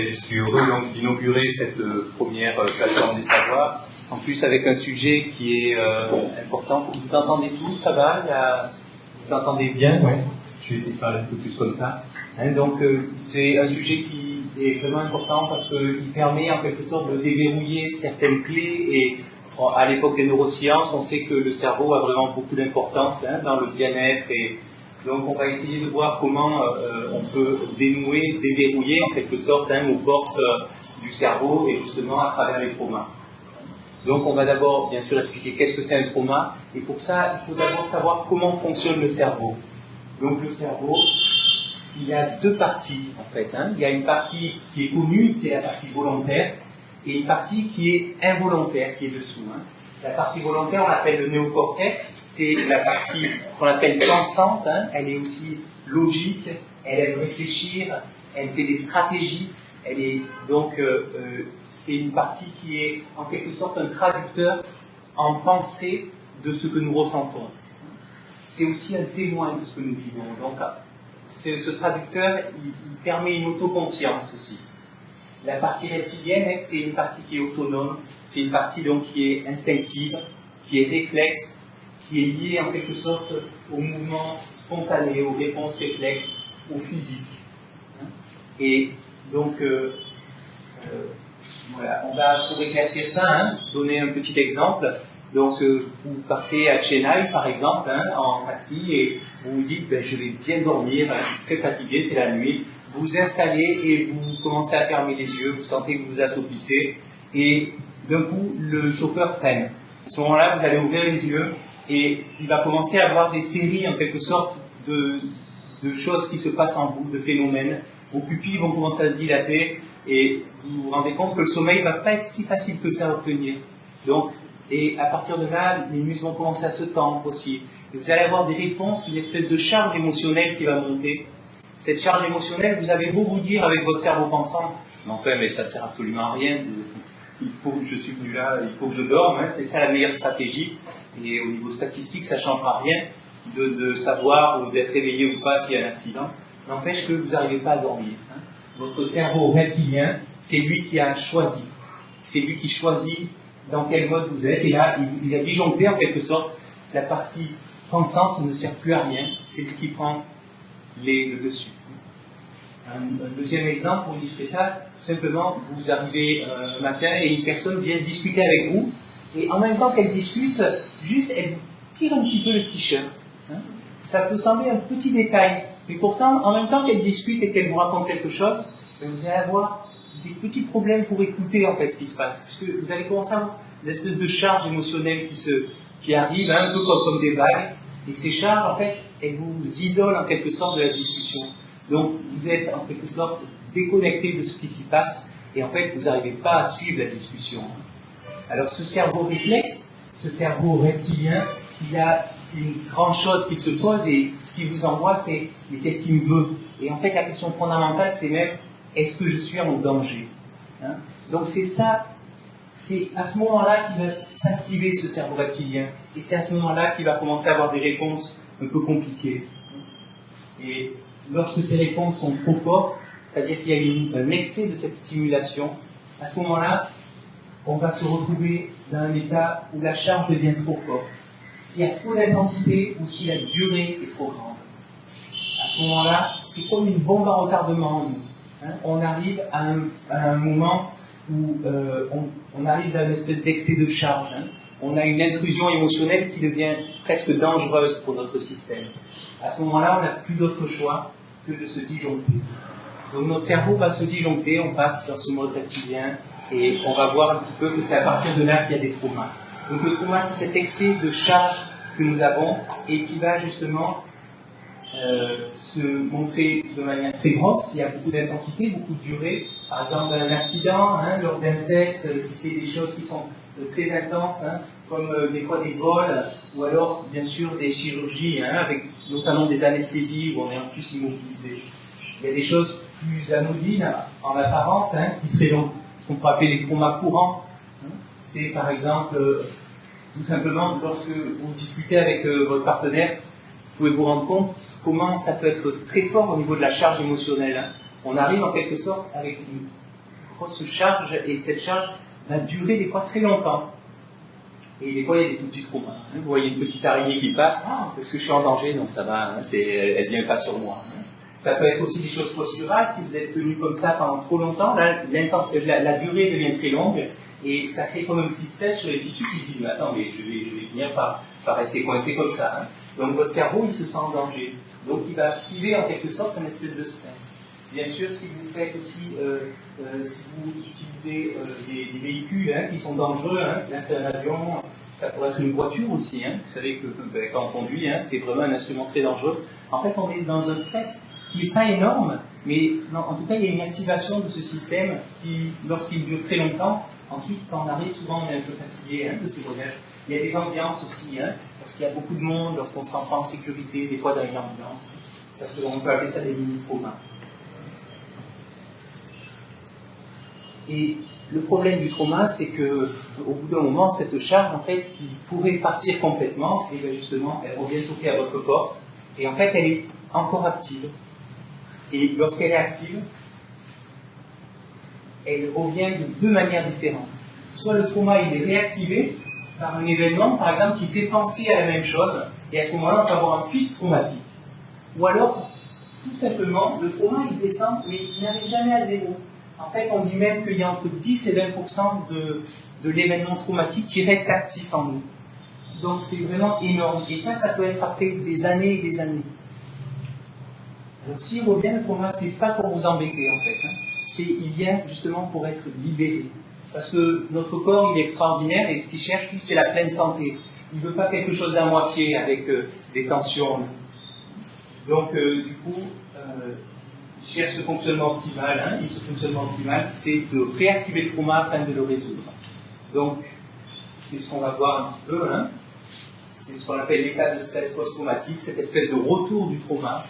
je suis heureux donc d'inaugurer cette première plateforme des savoirs. En plus avec un sujet qui est important. Vous entendez tous, ça va? Vous entendez bien? Ouais. Je vais essayer de parler un peu plus comme ça. Donc c'est un sujet qui est vraiment important parce qu'il permet en quelque sorte de déverrouiller certaines clés et à l'époque des neurosciences, on sait que le cerveau a vraiment beaucoup d'importance dans le bien-être et donc on va essayer de voir comment on peut dénouer, déverrouiller en quelque sorte nos portes du cerveau et justement à travers les traumas. Donc on va d'abord bien sûr expliquer qu'est-ce que c'est un trauma et pour ça il faut d'abord savoir comment fonctionne le cerveau. Donc le cerveau, il y a deux parties en fait. Il y a une partie qui est connue, c'est la partie volontaire, et une partie qui est involontaire, qui est dessous. La partie volontaire, on l'appelle le néocortex, c'est la partie qu'on appelle pensante, elle est aussi logique, elle aime réfléchir, elle fait des stratégies, elle est donc c'est une partie qui est en quelque sorte un traducteur en pensée de ce que nous ressentons. C'est aussi un témoin de ce que nous vivons. Donc ce traducteur, il permet une autoconscience aussi. La partie reptilienne, c'est une partie qui est autonome, c'est une partie donc qui est instinctive, qui est réflexe, qui est liée en quelque sorte au mouvement spontané, aux réponses réflexes, au physique. Et donc, voilà, on va pour éclaircir ça, donner un petit exemple. Donc, vous partez à Chennai, par exemple, en taxi, et vous vous dites, je vais bien dormir, je suis très fatigué, c'est la nuit. Vous vous installez et vous commencez à fermer les yeux, vous sentez que vous vous assopissez, et d'un coup, le chauffeur freine. À ce moment-là, vous allez ouvrir les yeux, et il va commencer à avoir des séries, en quelque sorte, de choses qui se passent en vous, de phénomènes. Vos pupilles vont commencer à se dilater, et vous vous rendez compte que le sommeil ne va pas être si facile que ça à obtenir. Donc, et à partir de là, les muscles vont commencer à se tendre aussi. Et vous allez avoir des réponses, une espèce de charge émotionnelle qui va monter. Cette charge émotionnelle, vous avez beau vous dire avec votre cerveau pensant, mais ça sert absolument à rien, il faut que je suis venu là, il faut que je dorme, c'est ça la meilleure stratégie. Et au niveau statistique, ça ne changera rien de savoir ou d'être réveillé ou pas s'il y a un accident. N'empêche que vous n'arrivez pas à dormir. Votre cerveau reptilien, c'est lui qui a choisi. C'est lui qui choisit dans quel mode vous êtes, et là, il a disjoncté en quelque sorte, la partie pensante ne sert plus à rien, c'est lui qui prend le dessus. Un deuxième exemple pour illustrer ça, tout simplement, vous arrivez un matin et une personne vient discuter avec vous, et en même temps qu'elle discute, juste elle tire un petit peu le t-shirt. Ça peut sembler un petit détail, mais pourtant, en même temps qu'elle discute et qu'elle vous raconte quelque chose, vous allez avoir des petits problèmes pour écouter en fait ce qui se passe, puisque vous allez commencer à avoir des espèces de charges émotionnelles qui arrivent un peu comme des vagues, et ces charges en fait elles vous isolent en quelque sorte de la discussion. Donc vous êtes en quelque sorte déconnecté de ce qui s'y passe et en fait vous n'arrivez pas à suivre la discussion. Alors ce cerveau réflexe, ce cerveau reptilien, il a une grande chose qu'il se pose et ce qu'il vous envoie c'est mais qu'est-ce qu'il me veut? Et en fait la question fondamentale c'est même est-ce que je suis en danger? Donc c'est ça, c'est à ce moment-là qu'il va s'activer ce cerveau reptilien. Et c'est à ce moment-là qu'il va commencer à avoir des réponses un peu compliquées. Et lorsque ces réponses sont trop fortes, c'est-à-dire qu'il y a un excès de cette stimulation, à ce moment-là, on va se retrouver dans un état où la charge devient trop forte. S'il y a trop d'intensité ou si la durée est trop grande. À ce moment-là, c'est comme une bombe à retardement en nous. On arrive à un moment où on arrive à une espèce d'excès de charge. On a une intrusion émotionnelle qui devient presque dangereuse pour notre système. À ce moment-là, on n'a plus d'autre choix que de se disjoncter. Donc notre cerveau va se disjoncter, on passe dans ce mode reptilien et on va voir un petit peu que c'est à partir de là qu'il y a des traumas. Donc le trauma, c'est cet excès de charge que nous avons et qui va justement se montrer de manière très grosse. Il y a beaucoup d'intensité, beaucoup de durée. Par exemple, un accident, lors d'inceste, si c'est des choses qui sont très intenses, comme des fois des vols, ou alors, bien sûr, des chirurgies, avec notamment des anesthésies où on est en plus immobilisé. Il y a des choses plus anodines en apparence, qui seraient donc ce qu'on peut appeler les traumas courants. C'est par exemple, tout simplement, lorsque vous discutez avec votre partenaire, vous pouvez vous rendre compte comment ça peut être très fort au niveau de la charge émotionnelle. on arrive en quelque sorte avec une grosse charge, et cette charge va durer des fois très longtemps. Et des fois, il y a des tout petits traumas. Vous voyez une petite araignée qui passe, est-ce que je suis en danger? Non, ça va, elle ne vient pas sur moi. Ça peut être aussi des choses posturales, si vous êtes tenu comme ça pendant trop longtemps, là, la durée devient très longue, et ça crée comme un petit stress sur les tissus qui se disent, mais attends, mais je vais finir par rester coincé comme ça. Donc votre cerveau, il se sent en danger. Donc il va activer en quelque sorte une espèce de stress. Bien sûr, si vous faites aussi, si vous utilisez des véhicules qui sont dangereux, c'est un avion, ça pourrait être une voiture aussi. Vous savez que quand on conduit, c'est vraiment un instrument très dangereux. En fait, on est dans un stress qui n'est pas énorme, mais non, en tout cas, il y a une activation de ce système qui, lorsqu'il dure très longtemps, ensuite, quand on arrive, souvent on est un peu fatigué de ces voyages. Il y a des ambiances aussi, parce qu'il y a beaucoup de monde, lorsqu'on ne se sent pas en sécurité, des fois dans une ambiance. On peut appeler ça des mini-traumas. Et le problème du trauma, c'est que au bout d'un moment, cette charge, en fait, qui pourrait partir complètement, et bien justement, elle revient toquer à votre porte, et en fait, elle est encore active. Et lorsqu'elle est active, elle revient de deux manières différentes. Soit le trauma, il est réactivé par un événement, par exemple, qui fait penser à la même chose, et à ce moment-là, on peut avoir un pic traumatique. Ou alors, tout simplement, le trauma, il descend, mais il n'arrive jamais à zéro. En fait, on dit même qu'il y a entre 10 et 20% de l'événement traumatique qui reste actif en nous. Donc c'est vraiment énorme. Et ça peut être après des années et des années. Alors s'il revient, le trauma, c'est pas pour vous embêter en fait. Il vient justement pour être libéré. Parce que notre corps, il est extraordinaire et ce qu'il cherche, lui, c'est la pleine santé. Il ne veut pas quelque chose d'à moitié avec des tensions. Donc du coup, il cherche ce fonctionnement optimal, et ce fonctionnement optimal, c'est de réactiver le trauma afin de le résoudre. Donc, c'est ce qu'on va voir un petit peu, c'est ce qu'on appelle l'état de stress post-traumatique, cette espèce de retour du trauma.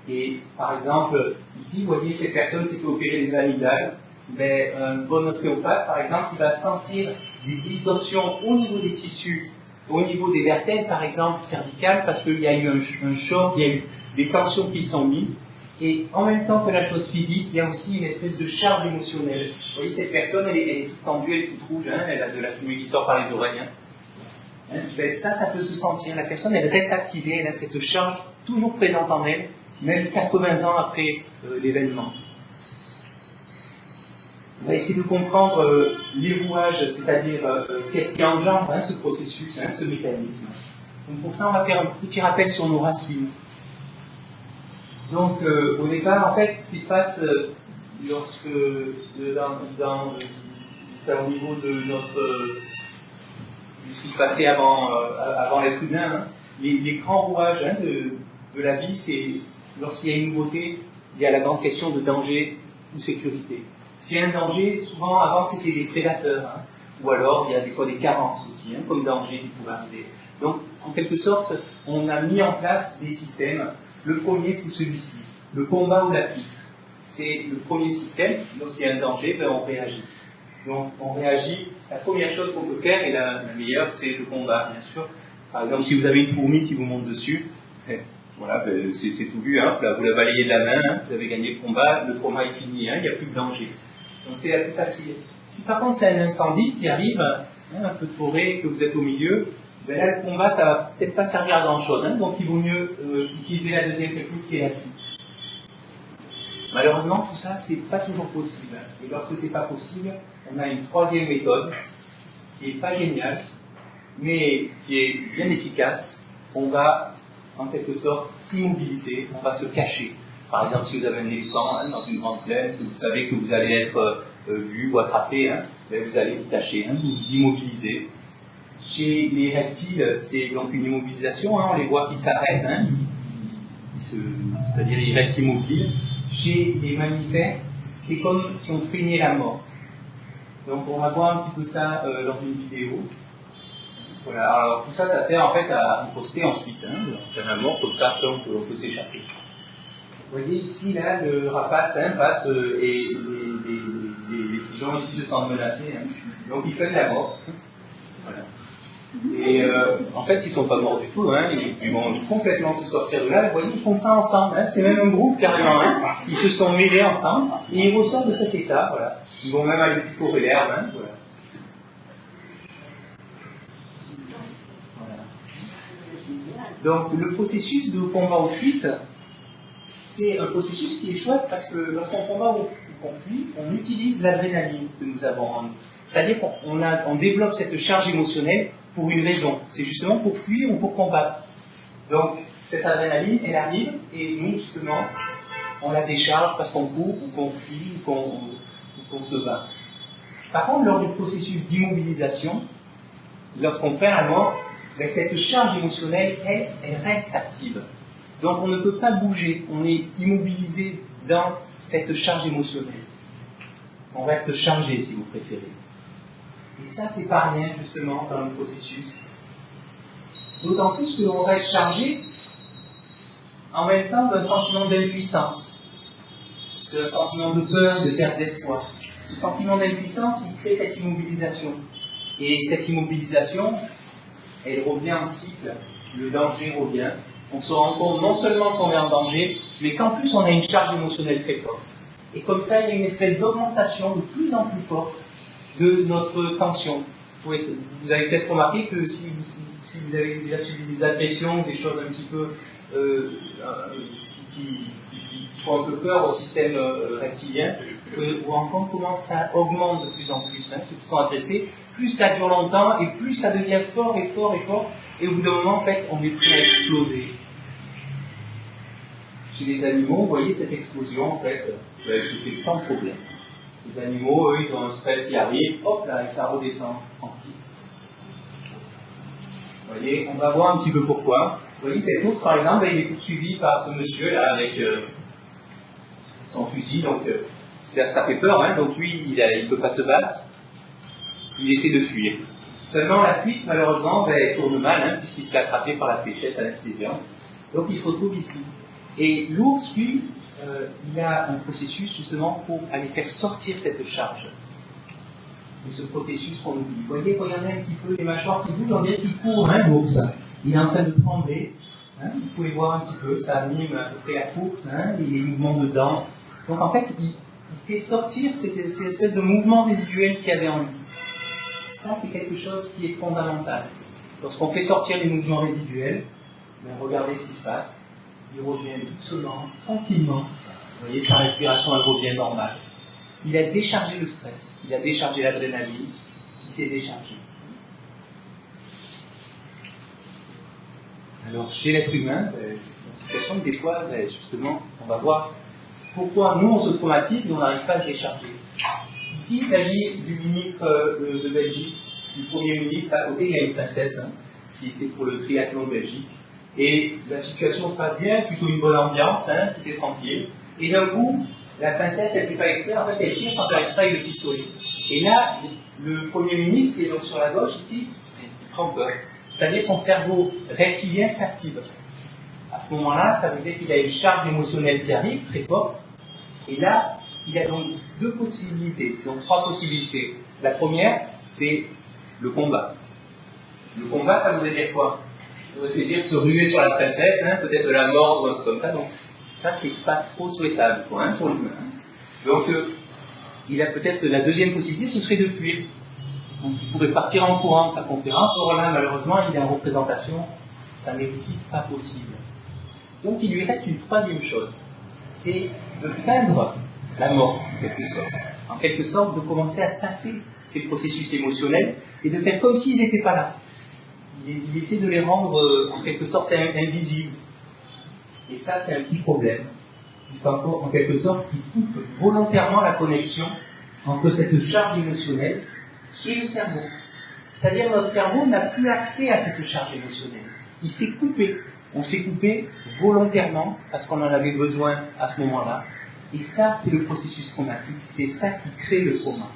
Et par exemple, ici, vous voyez, cette personne s'est fait opérer des amygdales, mais un bon ostéopathe, par exemple, il va sentir des distorsions au niveau des tissus, au niveau des vertèbres, par exemple, cervicales, parce qu'il y a eu un choc, il y a eu des tensions qui sont mises. Et en même temps que la chose physique, il y a aussi une espèce de charge émotionnelle. Vous voyez, cette personne, elle est toute tendue, elle est toute rouge, elle a de la fumée qui sort par les oreilles. Ben ça peut se sentir. La personne, elle reste activée, elle a cette charge toujours présente en elle, même 80 ans après l'événement. On va essayer de comprendre les rouages, c'est-à-dire qu'est-ce qui engendre ce processus, ce mécanisme. Donc pour ça, on va faire un petit rappel sur nos racines. Donc, au départ, en fait, ce qui se passe lorsque, au niveau de ce qui se passait avant l'être humain, les grands rouages de la vie, c'est lorsqu'il y a une nouveauté, il y a la grande question de danger ou sécurité. S'il y a un danger, souvent avant c'était des prédateurs, ou alors il y a des fois des carences aussi, comme danger qui pouvait arriver. Donc, en quelque sorte, on a mis en place des systèmes. Le premier, c'est celui-ci, le combat ou la fuite. C'est le premier système. Lorsqu'il y a un danger, on réagit. Donc, on réagit. La première chose qu'on peut faire, et la meilleure, c'est le combat, bien sûr. Par exemple, si vous avez une fourmi qui vous monte dessus, voilà, c'est tout vu. Là, vous la balayez de la main, vous avez gagné le combat, le trauma est fini, il n'y a plus de danger. Donc, c'est la plus facile. Si par contre, c'est un incendie qui arrive, un peu de forêt, que vous êtes au milieu, là, le combat, ça va peut-être pas servir à grand-chose. Donc, il vaut mieux utiliser la deuxième technique qui est la fuite. Malheureusement, tout ça, c'est pas toujours possible. Et lorsque c'est pas possible, on a une troisième méthode qui est pas géniale, mais qui est bien efficace. On va, en quelque sorte, s'immobiliser, on va se cacher. Par exemple, si vous avez un éléphant dans une grande plaine, que vous savez que vous allez être vu ou attrapé, vous allez vous cacher, vous vous immobilisez. Chez les reptiles, c'est donc une immobilisation, on les voit qui s'arrêtent, c'est-à-dire ils restent immobiles. Chez les mammifères, c'est comme si on feignait la mort. Donc on va voir un petit peu ça lors d'une vidéo. Voilà, alors tout ça, ça sert en fait à poster ensuite, on fait la mort, comme ça après on peut s'échapper. Vous voyez ici, là, le rapace passe et les pigeons ici se sentent menacés, donc ils feignent la mort. Voilà. Et en fait, ils sont pas morts du tout, hein, ils vont complètement se sortir de là. Vous voyez, ils font ça ensemble, hein, c'est même un groupe carrément. Hein. Ils se sont mêlés ensemble et ils ressortent de cet état. Voilà. Ils vont même aller picorer l'herbe. Hein, voilà. Donc, le processus de combat ou fuite, c'est un processus qui est chouette parce que lorsqu'on combat ou qu'on fuit, on utilise l'adrénaline que nous avons en nous. C'est-à-dire qu'on développe cette charge émotionnelle pour une raison. C'est justement pour fuir ou pour combattre. Donc, cette adrénaline, elle arrive et nous, justement, on la décharge parce qu'on court ou qu'on fuit ou qu'on se bat. Par contre, lors du processus d'immobilisation, lorsqu'on fait la mort, ben, cette charge émotionnelle, elle reste active. Donc, on ne peut pas bouger. On est immobilisé dans cette charge émotionnelle. On reste chargé, si vous préférez. Et ça, c'est pas rien, justement, dans le processus. D'autant plus que l'on reste chargé en même temps d'un sentiment d'impuissance. C'est un sentiment de peur, de perte d'espoir. Ce sentiment d'impuissance, il crée cette immobilisation. Et cette immobilisation, elle revient en cycle. Le danger revient. On se rend compte non seulement qu'on est en danger, mais qu'en plus on a une charge émotionnelle très forte. Et comme ça, il y a une espèce d'augmentation de plus en plus forte de notre tension. Vous avez peut-être remarqué que si vous avez déjà subi des agressions, des choses un petit peu qui font un peu peur au système reptilien, vous vous rendez compte comment ça augmente de plus en plus. Hein, ceux qui sont agressés, plus ça dure longtemps et plus ça devient fort et fort et fort. Et au bout d'un moment, en fait, on est prêt à exploser. Chez les animaux, vous voyez cette explosion, en fait, elle se fait sans problème. Les animaux, eux, ils ont un stress qui arrive, hop là, et ça redescend tranquille. Vous voyez, on va voir un petit peu pourquoi. Vous voyez, cet ours, par exemple, il est poursuivi par ce monsieur-là avec son fusil, donc ça fait peur, hein, donc lui, il ne peut pas se battre. Il essaie de fuir. Seulement, la fuite, malheureusement, elle tourne mal, hein, puisqu'il se fait attraper par la fléchette anesthésiante. Donc, il se retrouve ici. Et l'ours, lui, il a un processus justement pour aller faire sortir cette charge. C'est ce processus qu'on oublie. Vous voyez, regardez un petit peu les mâchoires qui bougent, on dirait qu'il court, hein, l'ours. Il est en train de trembler. Hein, vous pouvez voir un petit peu, ça anime à peu près la course, hein, les mouvements de dents. Donc en fait, il fait sortir ces espèces de mouvements résiduels qu'il y avait en lui. Ça, c'est quelque chose qui est fondamental. Lorsqu'on fait sortir les mouvements résiduels, ben, regardez ce qui se passe. Il revient doucement, tranquillement. Vous voyez, sa respiration, elle revient normale. Il a déchargé le stress, il a déchargé l'adrénaline, il s'est déchargé. Alors, chez l'être humain, la situation, des fois, justement, on va voir pourquoi nous, on se traumatise et on n'arrive pas à se décharger. Ici, il s'agit du ministre de Belgique, du Premier ministre. À côté, il y a une princesse, hein, qui c'est pour le triathlon de Belgique. Et la situation se passe bien, plutôt une bonne ambiance, hein, tout est tranquille. Et d'un coup, la princesse, elle ne fait pas exprès, en fait, elle tire sans faire exprès avec le pistolet. Et là, le Premier ministre, qui est donc sur la gauche, ici, il prend peur. C'est-à-dire que son cerveau reptilien s'active. À ce moment-là, ça veut dire qu'il a une charge émotionnelle qui arrive, très forte. Et là, il a donc deux possibilités, donc trois possibilités. La première, c'est le combat. Le combat, ça voudrait dire quoi? Ça voudrait dire se ruer sur la princesse, hein, peut-être de la mordre ou un truc comme ça. Donc, ça, c'est pas trop souhaitable, quoi, hein, pour l'humain. Donc, il a peut-être la deuxième possibilité, ce serait de fuir. Donc, il pourrait partir en courant de sa conférence. Or là, malheureusement, il est en représentation. Ça n'est aussi pas possible. Donc, il lui reste une troisième chose. C'est de feindre la mort, en quelque sorte. En quelque sorte, de commencer à tasser ces processus émotionnels et de faire comme s'ils n'étaient pas là. Il essaie de les rendre, en quelque sorte, invisibles. Et ça, c'est un petit problème. Puisqu'en quelque sorte, il coupe volontairement la connexion entre cette charge émotionnelle et le cerveau. C'est-à-dire, notre cerveau n'a plus accès à cette charge émotionnelle. Il s'est coupé. On s'est coupé volontairement parce qu'on en avait besoin à ce moment-là. Et ça, c'est le processus traumatique. C'est ça qui crée le trauma.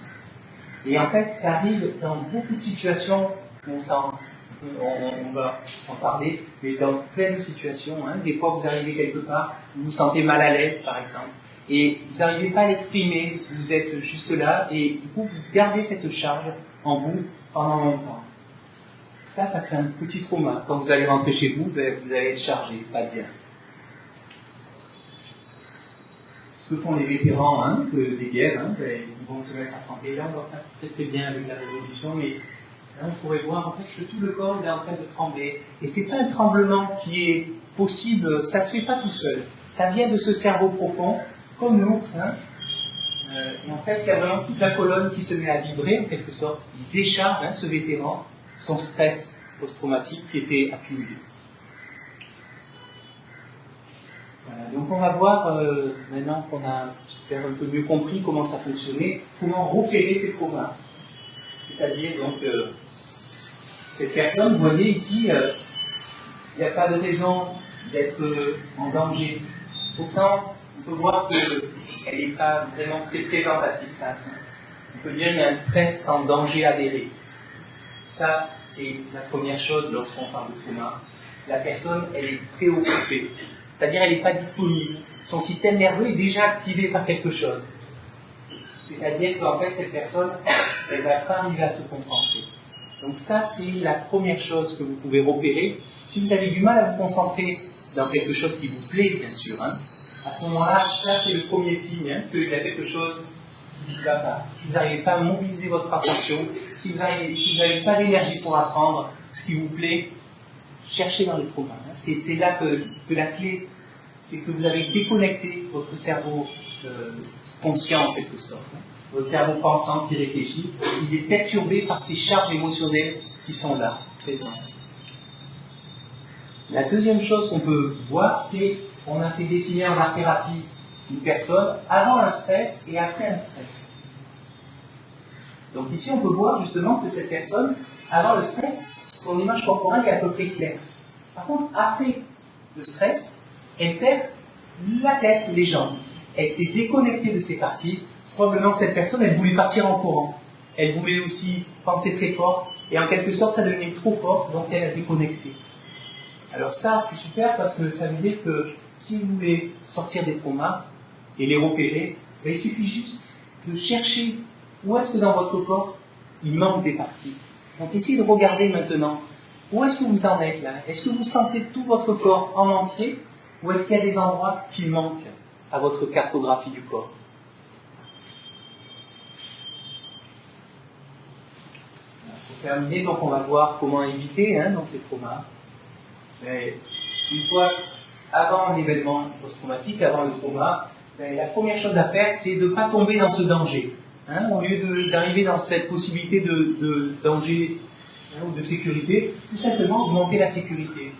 Et en fait, ça arrive dans beaucoup de situations où on va en parler, mais dans plein de situations. Hein. Des fois, vous arrivez quelque part, vous vous sentez mal à l'aise, par exemple, et vous n'arrivez pas à l'exprimer, vous êtes juste là, et du coup, vous gardez cette charge en vous pendant longtemps. Ça crée un petit trauma. Quand vous allez rentrer chez vous, ben, vous allez être chargé, pas bien. Ce que font les vétérans des guerres, ben, ils vont se mettre à trembler. Là, on voit pas très bien avec la résolution, mais là, on pourrait voir en fait que tout le corps est en train de trembler. Et c'est pas un tremblement qui est possible, ça se fait pas tout seul. Ça vient de ce cerveau profond, comme l'ours. Et en fait, il y a vraiment toute la colonne qui se met à vibrer, en quelque sorte. Il décharge, ce vétéran, son stress post-traumatique qui était accumulé. Voilà, donc on va voir, maintenant qu'on a, j'espère, un peu mieux compris comment ça fonctionnait, comment repérer ces traumas. C'est-à-dire, donc, cette personne, vous voyez ici, il n'y a pas de raison d'être en danger. Pourtant, on peut voir qu'elle n'est pas vraiment très présente à ce qui se passe. On peut dire qu'il y a un stress sans danger avéré. Ça, c'est la première chose lorsqu'on parle de trauma. La personne, elle est préoccupée. C'est-à-dire, elle n'est pas disponible. Son système nerveux est déjà activé par quelque chose. C'est-à-dire qu'en fait, cette personne, elle ne va pas arriver à se concentrer. Donc ça, c'est la première chose que vous pouvez repérer. Si vous avez du mal à vous concentrer dans quelque chose qui vous plaît, bien sûr, à ce moment-là, ça, c'est le premier signe qu'il y a quelque chose qui ne va pas. Si vous n'arrivez pas à mobiliser votre attention, si vous n'avez pas d'énergie pour apprendre ce qui vous plaît, cherchez dans les traumas. C'est là que la clé, c'est que vous avez déconnecté votre cerveau conscient, en quelque sorte. Votre cerveau pensant qui réfléchit, il est perturbé par ces charges émotionnelles qui sont là, présentes. La deuxième chose qu'on peut voir, c'est qu'on a fait dessiner en art-thérapie une personne avant un stress et après un stress. Donc ici, on peut voir justement que cette personne, avant le stress, son image corporelle est à peu près claire. Par contre, après le stress, elle perd la tête, les jambes. Elle s'est déconnectée de ses parties. Probablement que cette personne, elle voulait partir en courant. Elle voulait aussi penser très fort. Et en quelque sorte, ça devenait trop fort, donc elle a déconnecté. Alors ça, c'est super parce que ça veut dire que si vous voulez sortir des traumas et les repérer, il suffit juste de chercher où est-ce que dans votre corps, il manque des parties. Donc essayez de regarder maintenant, où est-ce que vous en êtes là? Est-ce que vous sentez tout votre corps en entier? Ou est-ce qu'il y a des endroits qui manquent à votre cartographie du corps? Pour terminer, donc on va voir comment éviter donc ces traumas. Mais une fois, avant l'événement post-traumatique, avant le trauma, la première chose à faire, c'est de ne pas tomber dans ce danger. Au lieu d'arriver dans cette possibilité de danger ou de sécurité, tout simplement augmenter la sécurité.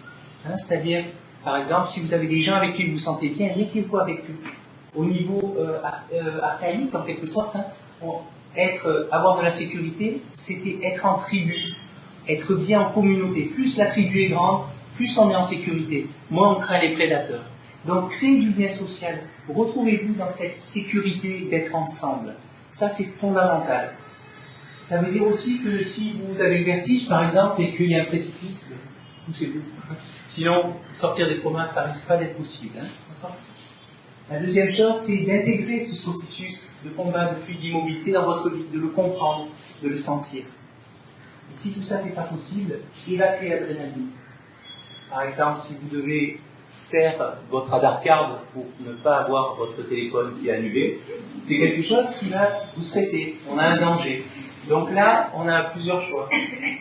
C'est-à-dire, par exemple, si vous avez des gens avec qui vous vous sentez bien, mettez-vous avec eux. Au niveau archaïque, en quelque sorte, avoir de la sécurité, c'était être en tribu, être bien en communauté. Plus la tribu est grande, plus on est en sécurité, moins on craint les prédateurs. Donc, créez du lien social. Retrouvez-vous dans cette sécurité d'être ensemble. Ça, c'est fondamental. Ça veut dire aussi que si vous avez le vertige, par exemple, et qu'il y a un précipice, poussez-vous. Sinon, sortir des traumas, ça risque pas d'être possible. La deuxième chose, c'est d'intégrer ce processus de combat, de fuite, d'immobilité dans votre vie, de le comprendre, de le sentir. Et si tout ça, c'est pas possible, évacuez l'adrénaline. Par exemple, si vous devez faire votre radar card pour ne pas avoir votre téléphone qui est annulé, c'est quelque chose qui va vous stresser. On a un danger. Donc là, on a plusieurs choix.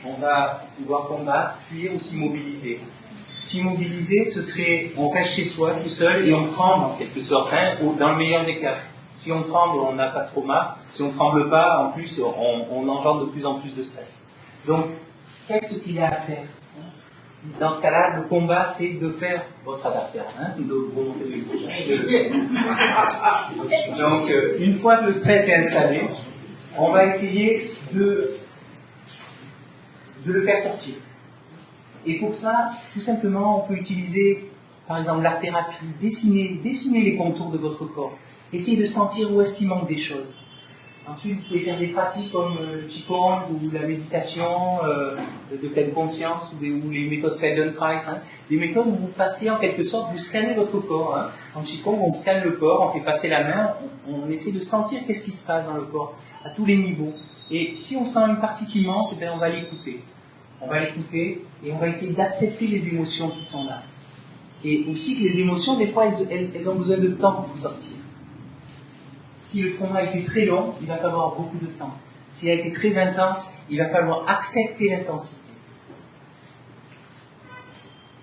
On va pouvoir combattre, fuir ou s'immobiliser. S'immobiliser, ce serait, on reste chez soi tout seul et on tremble en quelque sorte, ou dans le meilleur des cas. Si on tremble, on n'a pas de trauma. Si on ne tremble pas, en plus, on engendre de plus en plus de stress. Donc, faites ce qu'il y a à faire. Dans ce cas-là, le combat, c'est de faire votre adaptateur, de remonter les bouches. Donc, une fois que le stress est installé, on va essayer de le faire sortir. Et pour ça, tout simplement, on peut utiliser, par exemple, l'art-thérapie, dessiner les contours de votre corps. Essayez de sentir où est-ce qu'il manque des choses. Ensuite, vous pouvez faire des pratiques comme le Qigong ou la méditation de pleine conscience ou les méthodes Feldenkrais. Des méthodes où vous passez en quelque sorte, vous scannez votre corps. En Qigong, on scanne le corps, on fait passer la main, on essaie de sentir qu'est-ce qui se passe dans le corps, à tous les niveaux. Et si on sent une partie qui manque, on va l'écouter. on va écouter et on va essayer d'accepter les émotions qui sont là. Et aussi que les émotions, des fois, elles ont besoin de temps pour sortir. Si le trauma a été très long, il va falloir beaucoup de temps. S'il a été très intense, il va falloir accepter l'intensité.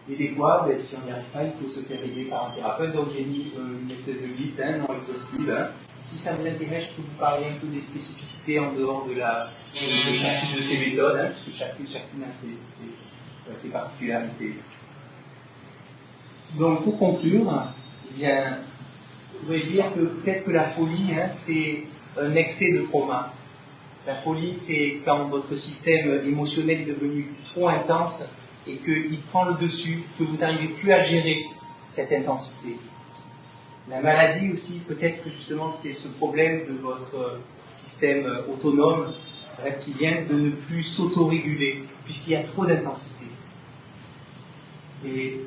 Et des fois, si on n'y arrive pas, il faut se faire aider par un thérapeute. Donc j'ai mis une espèce de liste non exhaustive. Si ça vous intéresse, je peux vous parler un peu des spécificités en dehors de chacune de ces méthodes, parce que chacune a ses particularités. Donc pour conclure, eh bien, je voudrais dire que peut-être que la folie, c'est un excès de trauma. La folie, c'est quand votre système émotionnel est devenu trop intense et qu'il prend le dessus, que vous n'arrivez plus à gérer cette intensité. La maladie aussi, peut-être que justement c'est ce problème de votre système autonome reptilien de ne plus s'autoréguler, puisqu'il y a trop d'intensité. Et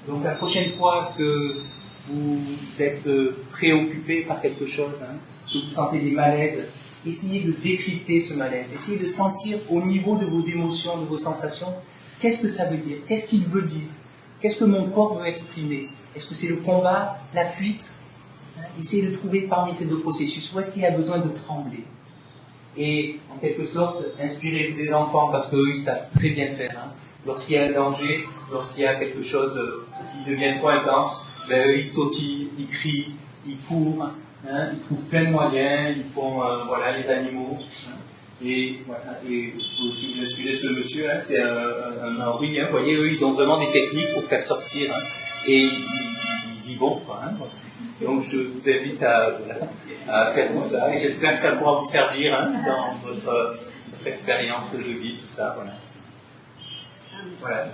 donc la prochaine fois que vous êtes préoccupé par quelque chose, que vous sentez des malaises, essayez de décrypter ce malaise, essayez de sentir au niveau de vos émotions, de vos sensations, qu'est-ce que ça veut dire, qu'est-ce qu'il veut dire, qu'est-ce que mon corps veut exprimer, est-ce que c'est le combat, la fuite, essayez de trouver parmi ces deux processus, où est-ce qu'il y a besoin de trembler. Et en quelque sorte, inspirez-vous des enfants, parce qu'eux, ils savent très bien faire. Lorsqu'il y a un danger, lorsqu'il y a quelque chose qui devient trop intense, eux, ils sautillent, ils crient, ils courent, ils trouvent plein de moyens, ils font les animaux. Et si vous inspirez ce monsieur, c'est un Maori, vous voyez, eux, ils ont vraiment des techniques pour faire sortir, et ils y vont, Donc je vous invite à faire tout ça, et j'espère que ça pourra vous servir dans votre expérience de vie, tout ça, voilà.